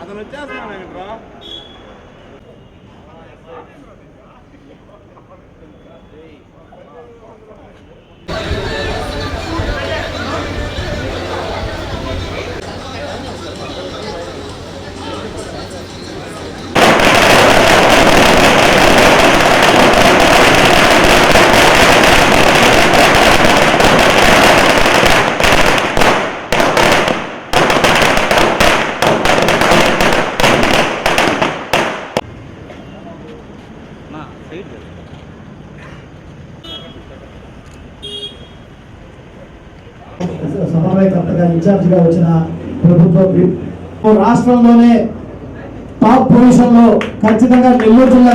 అతను వచ్చేస్తున్నాడు. సమన్వయకర్తగా ఇన్ఛార్జిగా వచ్చిన ప్రభుత్వం రాష్ట్రంలోనే టాప్ పొజిషన్ లో ఖచ్చితంగా నెల్లూరు జిల్లా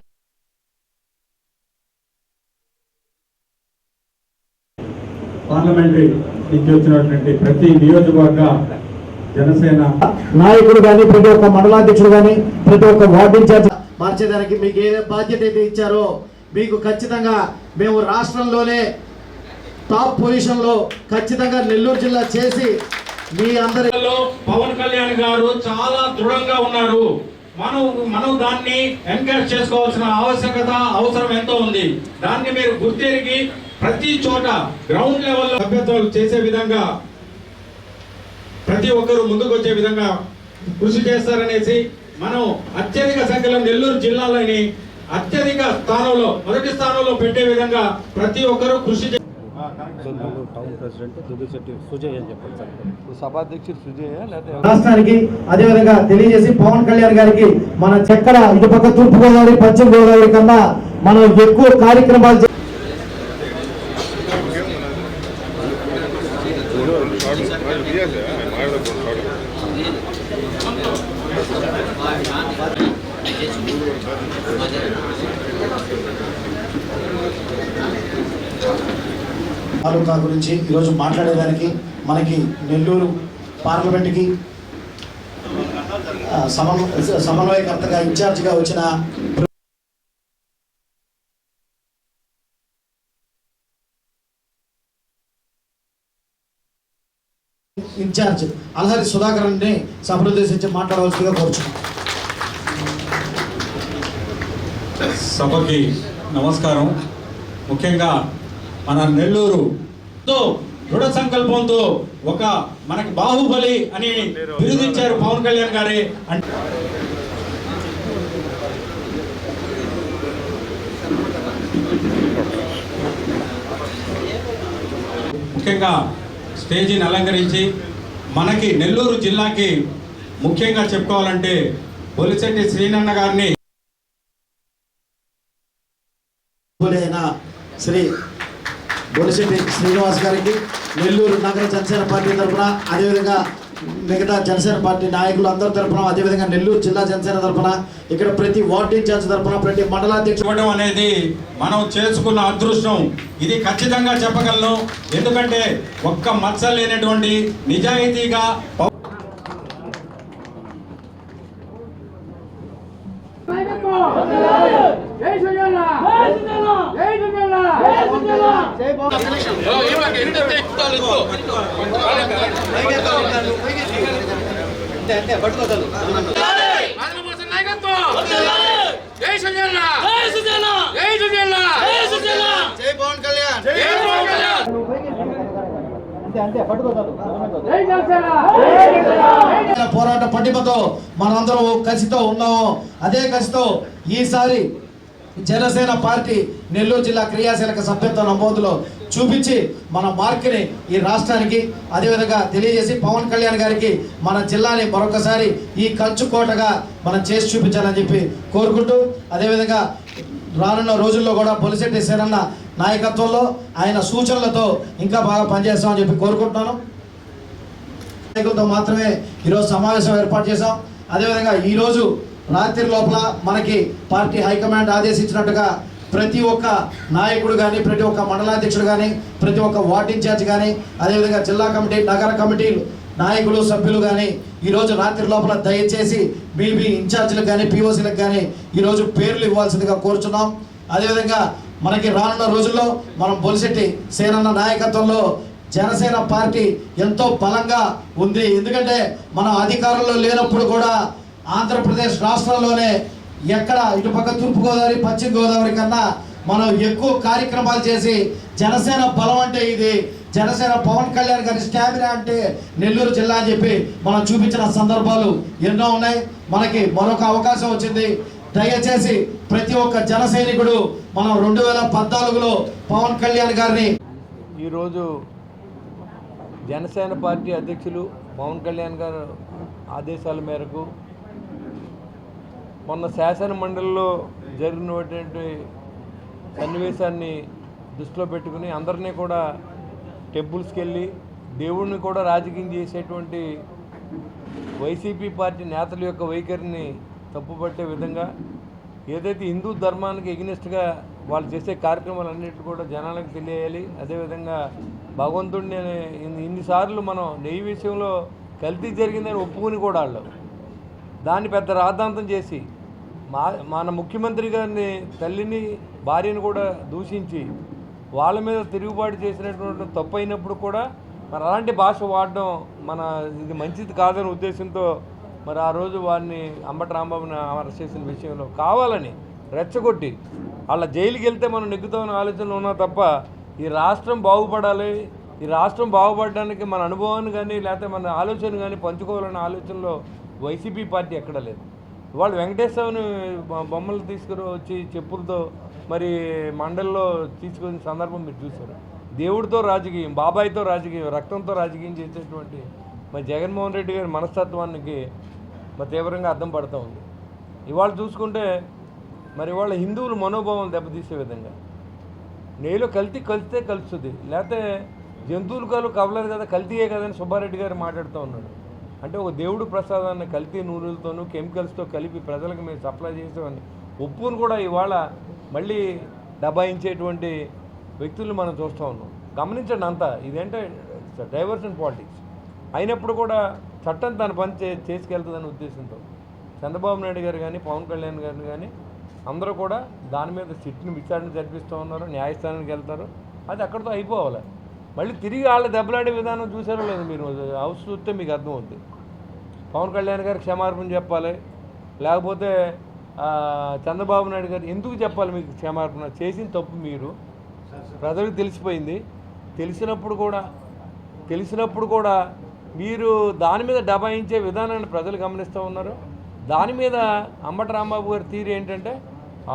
పార్లమెంటరీ నుంచి వచ్చినటువంటి ప్రతి నియోజకవర్గ జనసేన నాయకుడు కానీ ప్రతి ఒక్క మండలాధ్యక్షుడు కానీ ప్రతి ఒక్క వార్డు ఇన్ఛార్జ్ మార్చేదానికి మీకు ఏ బాధ్యత అయితే ఇచ్చారో మీకు ఖచ్చితంగా మేము రాష్ట్రంలోనే టాప్ పొజిషన్ లో ఖచ్చితంగా నెల్లూరు జిల్లా చేసి మీ అందరిలో పవన్ కళ్యాణ్ గారు చాలా దృఢంగా ఉన్నారు. మనం దాన్ని ఎంకరేజ్ చేసుకోవాల్సిన అవసరం ఎంతో ఉంది. దాన్ని మీరు గుర్తిరిగి ప్రతి చోట గ్రౌండ్ లెవెల్లో సభ్యత్వాలు చేసే విధంగా ప్రతి ఒక్కరూ ముందుకు వచ్చే విధంగా కృషి చేస్తారనేసి మనం అత్యధిక సంఖ్యలో నెల్లూరు జిల్లాలోని అత్యధిక స్థానంలో మొదటి స్థానంలో పెట్టే విధంగా ప్రతి ఒక్కరూ కృషి టౌన్ ప్రెసిడెంట్ దుగ్గిశెట్టి సుజయ్ అని చెప్పారు సార్. సభాధ్యక్షుడు సుజయ్ రాష్ట్రానికి అదేవిధంగా తెలియజేసి పవన్ కళ్యాణ్ గారికి మన చక్కెర ఇటుపక్క తూర్పు గోదావరి పశ్చిమ గోదావరి కన్నా మనం ఎక్కువ కార్యక్రమాలు తాలూకా గురించి ఈరోజు మాట్లాడేదానికి మనకి నెల్లూరు పార్లమెంట్కి సమన్వయకర్తగా ఇన్ఛార్జిగా వచ్చిన ఇన్ఛార్జ్ అల్హరి సుధాకర్ని సభనుద్దేశించి మాట్లాడవలసిందిగా కోరుచున్నాం. సభకి నమస్కారం. ముఖ్యంగా మన నెల్లూరుతో దృఢ సంకల్పంతో ఒక మనకి బాహుబలి అని బిరుదించారు పవన్ కళ్యాణ్ గారే. ముఖ్యంగా స్టేజీని అలంకరించి మనకి నెల్లూరు జిల్లాకి ముఖ్యంగా చెప్పుకోవాలంటే బొలిశెట్టి శ్రీనన్న గారిని శ్రీ బొలిశెట్టి శ్రీనివాస్ గారికి నెల్లూరు నగర జనసేన పార్టీ తరఫున అదేవిధంగా మిగతా జనసేన పార్టీ నాయకులు అందరి తరఫున అదేవిధంగా నెల్లూరు జిల్లా జనసేన తరఫున ఇక్కడ ప్రతి వార్డు ఇన్ఛార్జ్ తరఫున ప్రతి మండలాధ్యక్షుడు అనేది మనం చేసుకున్న అదృష్టం. ఇది ఖచ్చితంగా చెప్పగలను. ఎందుకంటే ఒక్క మచ్చ లేనటువంటి నిజాయితీగా పోరాట పటిమతో మనందరం కసితో ఉన్నాము. అదే కసితో ఈసారి జనసేన పార్టీ నెల్లూరు జిల్లా క్రియాశీలక సభ్యత్వ నమోదులో చూపించి మన మార్క్ని ఈ రాష్ట్రానికి అదేవిధంగా తెలియజేసి పవన్ కళ్యాణ్ గారికి మన జిల్లాని మరొకసారి ఈ కంచుకోటగా మనం చేసి చూపించాలని చెప్పి కోరుకుంటూ అదేవిధంగా రానున్న రోజుల్లో కూడా బొలిశెట్టి సేనన్న నాయకత్వంలో ఆయన సూచనలతో ఇంకా బాగా పనిచేస్తామని చెప్పి కోరుకుంటున్నాను. నాయకులతో మాత్రమే ఈరోజు సమావేశం ఏర్పాటు చేశాం. అదేవిధంగా ఈరోజు రాత్రి లోపల మనకి పార్టీ హైకమాండ్ ఆదేశించినట్టుగా ప్రతి ఒక్క నాయకుడు కానీ ప్రతి ఒక్క మండలాధ్యక్షుడు కానీ ప్రతి ఒక్క వార్డు ఇన్ఛార్జ్ కానీ అదేవిధంగా జిల్లా కమిటీ నగర కమిటీలు నాయకులు సభ్యులు కానీ ఈరోజు రాత్రి లోపల దయచేసి బీబీ ఇన్ఛార్జీలకు కానీ పిఓసీలకు కానీ ఈరోజు పేర్లు ఇవ్వాల్సిందిగా కోరుచున్నాం. అదేవిధంగా మనకి రానున్న రోజుల్లో మనం బొలిశెట్టి సేనన్న నాయకత్వంలో జనసేన పార్టీ ఎంతో బలంగా ఉంది. ఎందుకంటే మనం అధికారంలో లేనప్పుడు కూడా ఆంధ్రప్రదేశ్ రాష్ట్రంలోనే ఎక్కడ ఇటుపక్క తూర్పుగోదావరి పశ్చిమ గోదావరి కన్నా మనం ఎక్కువ కార్యక్రమాలు చేసి జనసేన బలం అంటే ఇది, జనసేన పవన్ కళ్యాణ్ గారి స్టామినా అంటే నెల్లూరు జిల్లా అని చెప్పి మనం చూపించిన సందర్భాలు ఎన్నో ఉన్నాయి. మనకి మరొక అవకాశం వచ్చింది. దయచేసి ప్రతి ఒక్క జన సైనికుడు మనం 2014లో పవన్ కళ్యాణ్ గారిని ఈరోజు జనసేన పార్టీ అధ్యక్షులు పవన్ కళ్యాణ్ గారు ఆదేశాల మేరకు మొన్న శాసన మండలిలో జరిగినటువంటి సన్నివేశాన్ని దృష్టిలో పెట్టుకుని అందరినీ కూడా టెంపుల్స్కి వెళ్ళి దేవుడిని కూడా రాజకీయం చేసేటువంటి వైసీపీ పార్టీ నేతల యొక్క వైఖరిని తప్పుపట్టే విధంగా ఏదైతే హిందూ ధర్మానికి ఎగ్నెస్ట్గా వాళ్ళు చేసే కార్యక్రమాలన్నింటినీ కూడా జనాలకు తెలియాలి. అదేవిధంగా భగవంతుడిని ఇన్నిసార్లు మనం నెయ్యి విషయంలో కల్తీ జరిగిందని ఒప్పుకుని కూడా వాళ్ళు దాన్ని పెద్ద రాద్ధాంతం చేసి మన ముఖ్యమంత్రి గారిని తల్లిని భార్యను కూడా దూషించి వాళ్ళ మీద తిరుగుబాటు చేసినటువంటి తప్పు అయినప్పుడు కూడా మరి అలాంటి భాష వాడడం మన ఇది మంచిది కాదనే ఉద్దేశంతో మరి ఆ రోజు వారిని అంబటి రాంబాబుని అరెస్ట్ చేసిన విషయంలో కావాలని రెచ్చగొట్టి వాళ్ళ జైలుకి వెళ్తే మనం నెగ్గుతామని ఆలోచనలో ఉన్నా తప్ప ఈ రాష్ట్రం బాగుపడాలి, ఈ రాష్ట్రం బాగుపడడానికి మన అనుభవాన్ని కానీ లేకపోతే మన ఆలోచన కానీ పంచుకోవాలనే ఆలోచనలో వైసీపీ పార్టీ ఎక్కడ లేదు. వాళ్ళు వెంకటేశ్వరని బొమ్మలు తీసుకుని వచ్చి చెప్పులతో మరి మండలిలో తీసుకునే సందర్భం మీరు చూశారు. దేవుడితో రాజకీయం, బాబాయితో రాజకీయం, రక్తంతో రాజకీయం చేసేటువంటి మరి జగన్మోహన్ రెడ్డి గారి మనస్తత్వానికి మరి తీవ్రంగా అర్థం పడుతూ ఉంది. ఇవాళ చూసుకుంటే మరి ఇవాళ హిందువుల మనోభావం దెబ్బతీసే విధంగా నెయ్యిలో కలిస్తే కలుస్తుంది, లేకపోతే జంతువులు కవలరు కదా కల్తీయే కదని సుబ్బారెడ్డి గారు మాట్లాడుతూ ఉన్నాడు. అంటే ఒక దేవుడు ప్రసాదాన్ని కల్తీ నూనెలతోనూ కెమికల్స్తో కలిపి ప్రజలకు మేము సప్లై చేసామని ఒప్పుని కూడా ఇవాళ మళ్ళీ దబాయించేటువంటి వ్యక్తులు మనం చూస్తూ ఉన్నాం. గమనించండి అంతా ఇదేంటే డైవర్షన్ పాలిటిక్స్ అయినప్పుడు కూడా చట్టం తన పని చేసుకెళ్తుందనే ఉద్దేశంతో చంద్రబాబు నాయుడు గారు కానీ పవన్ కళ్యాణ్ గారు కానీ అందరూ కూడా దాని మీద సిట్ని విచారణ జరిపిస్తూ ఉన్నారు, న్యాయస్థానానికి వెళ్తారు, అది అక్కడితో అయిపోవాలి. మళ్ళీ తిరిగి వాళ్ళ దెబ్బలాడే విధానం చూసారో లేదు మీరు హౌస్ చూస్తే మీకు అర్థమవుతుంది. పవన్ కళ్యాణ్ గారు క్షమాపణ చెప్పాలి, లేకపోతే చంద్రబాబు నాయుడు గారు ఎందుకు చెప్పాలి మీకు క్షమాపణ? చేసిన తప్పు మీరు ప్రజలకు తెలిసిపోయింది, తెలిసినప్పుడు కూడా మీరు దాని మీద దబాయించే విధానాన్ని ప్రజలు గమనిస్తూ ఉన్నారు. దాని మీద అంబటి రాంబాబు గారి తీరు ఏంటంటే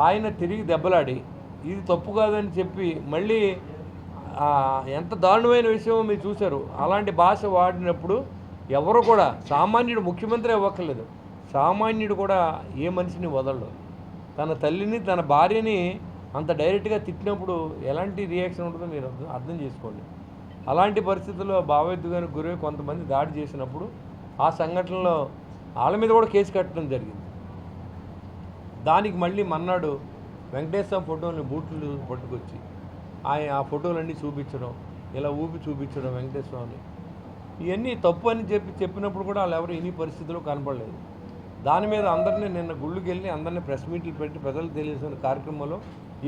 ఆయన తిరిగి దెబ్బలాడి ఇది తప్పు కాదని చెప్పి మళ్ళీ ఎంత దారుణమైన విషయం మీరు చూశారు. అలాంటి భాష వాడినప్పుడు ఎవరు కూడా సామాన్యుడు ముఖ్యమంత్రి అవ్వక్కర్లేదు, సామాన్యుడు కూడా ఏ మనిషిని వదలడు. తన తల్లిని తన భార్యని అంత డైరెక్ట్గా తిట్టినప్పుడు ఎలాంటి రియాక్షన్ ఉంటుందో మీరు అర్థం చేసుకోండి. అలాంటి పరిస్థితుల్లో భావోద్వేగానికి గారికి గురై కొంతమంది దాడి చేసినప్పుడు ఆ సంఘటనలో వాళ్ళ మీద కూడా కేసు కట్టడం జరిగింది. దానికి మళ్ళీ మన్నాడు వెంకటేశ్వర ఫోటోని బూట్లు పట్టుకొచ్చి ఆ ఫోటోలన్నీ చూపించడం, ఇలా ఊపి చూపించడం వెంకటేశ్వరని, ఇవన్నీ తప్పు అని చెప్పినప్పుడు కూడా వాళ్ళు ఎవరు ఎన్ని పరిస్థితుల్లో కనపడలేదు. దాని మీద అందరినీ నిన్న గుళ్ళకి వెళ్ళి అందరినీ ప్రెస్ మీట్లు పెట్టి ప్రజలకు తెలియజేసిన కార్యక్రమంలో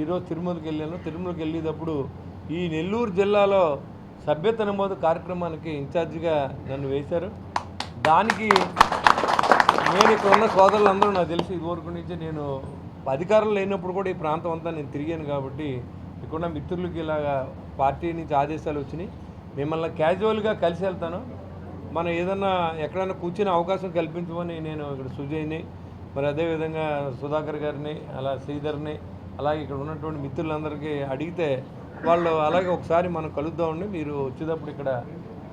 ఈరోజు తిరుమలకి వెళ్ళాను. తిరుమలకి వెళ్ళేటప్పుడు ఈ నెల్లూరు జిల్లాలో సభ్యత నమోదు కార్యక్రమానికి ఇన్ఛార్జిగా నన్ను వేశారు. దానికి నేను ఇక్కడ ఉన్న సోదరులందరూ నాకు తెలిసి ఇదివరకు నుంచి నేను అధికారం లేనప్పుడు కూడా ఈ ప్రాంతం అంతా నేను తిరిగాను కాబట్టి ఇక్కడ మిత్రులకి ఇలాగా పార్టీ నుంచి ఆదేశాలు వచ్చినాయి, మిమ్మల్ని క్యాజువల్గా కలిసి వెళ్తాను, మనం ఏదన్నా ఎక్కడైనా కూర్చునే అవకాశం కల్పించమని నేను ఇక్కడ సుజయ్ని మరి అదేవిధంగా సుధాకర్ గారిని అలా శ్రీధర్ని అలాగే ఇక్కడ ఉన్నటువంటి మిత్రులందరికీ అడిగితే వాళ్ళు అలాగే ఒకసారి మనం కలుద్దామండి, మీరు వచ్చేటప్పుడు ఇక్కడ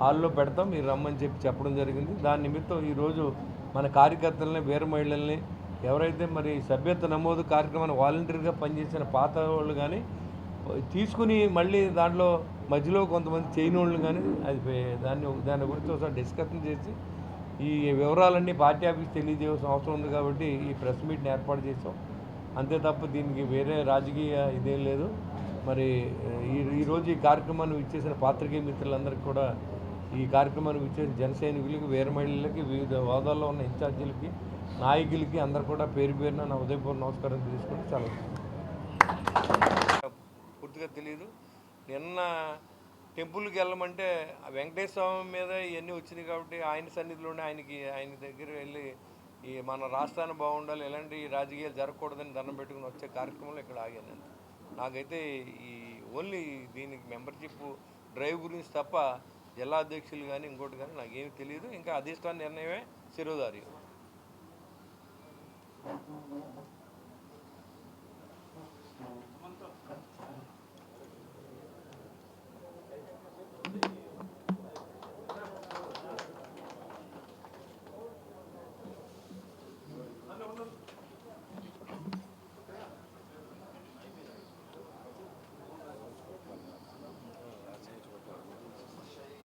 హాల్లో పెడతాం, మీరు రమ్మని చెప్పడం జరిగింది. దాని నిమిత్తం ఈరోజు మన కార్యకర్తలని వీర మహిళల్ని ఎవరైతే మరి సభ్యత్వ నమోదు కార్యక్రమాన్ని వాలంటీర్గా పనిచేసిన పాత వాళ్ళు కానీ తీసుకుని మళ్ళీ దాంట్లో మధ్యలో కొంతమంది చేయని వాళ్ళు కానీ అది దాని గురించి ఒకసారి డిస్కషన్ చేసి ఈ వివరాలన్నీ పార్టీ ఆఫీస్ తెలియజేయాల్సిన అవసరం ఉంది కాబట్టి ఈ ప్రెస్ మీట్ని ఏర్పాటు చేసాం. అంతే తప్ప దీనికి వేరే రాజకీయ ఇదేం లేదు. మరి ఈరోజు ఈ కార్యక్రమాన్ని ఇచ్చేసిన పాత్రికేయ మిత్రులందరికీ కూడా ఈ కార్యక్రమాన్ని ఇచ్చేసిన జన సైనికులకి వీర మహిళలకి వివిధ హోదాల్లో ఉన్న ఇన్ఛార్జీలకి నాయకులకి అందరు కూడా పేరు పేరున నా ఉదయపూర్వ నమస్కారం తెలుసుకొని చాలా పూర్తిగా తెలియదు. నిన్న టెంపుల్కి వెళ్ళమంటే ఆ వెంకటేశ్వర స్వామి మీద ఇవన్నీ వచ్చినాయి కాబట్టి ఆయన సన్నిధిలోనే ఆయన దగ్గర వెళ్ళి ఈ మన రాష్ట్రాన్ని బాగుండాలి, ఎలాంటి రాజకీయాలు జరగకూడదని దండం పెట్టుకుని వచ్చే కార్యక్రమంలో ఇక్కడ ఆగాను. నాకైతే ఈ ఓన్లీ దీనికి మెంబర్షిప్ డ్రైవ్ గురించి తప్ప జిల్లా అధ్యక్షులు కానీ ఇంకోటి కానీ నాకేమీ తెలియదు. ఇంకా అధిష్టాన నిర్ణయమే శిరోధార్యం.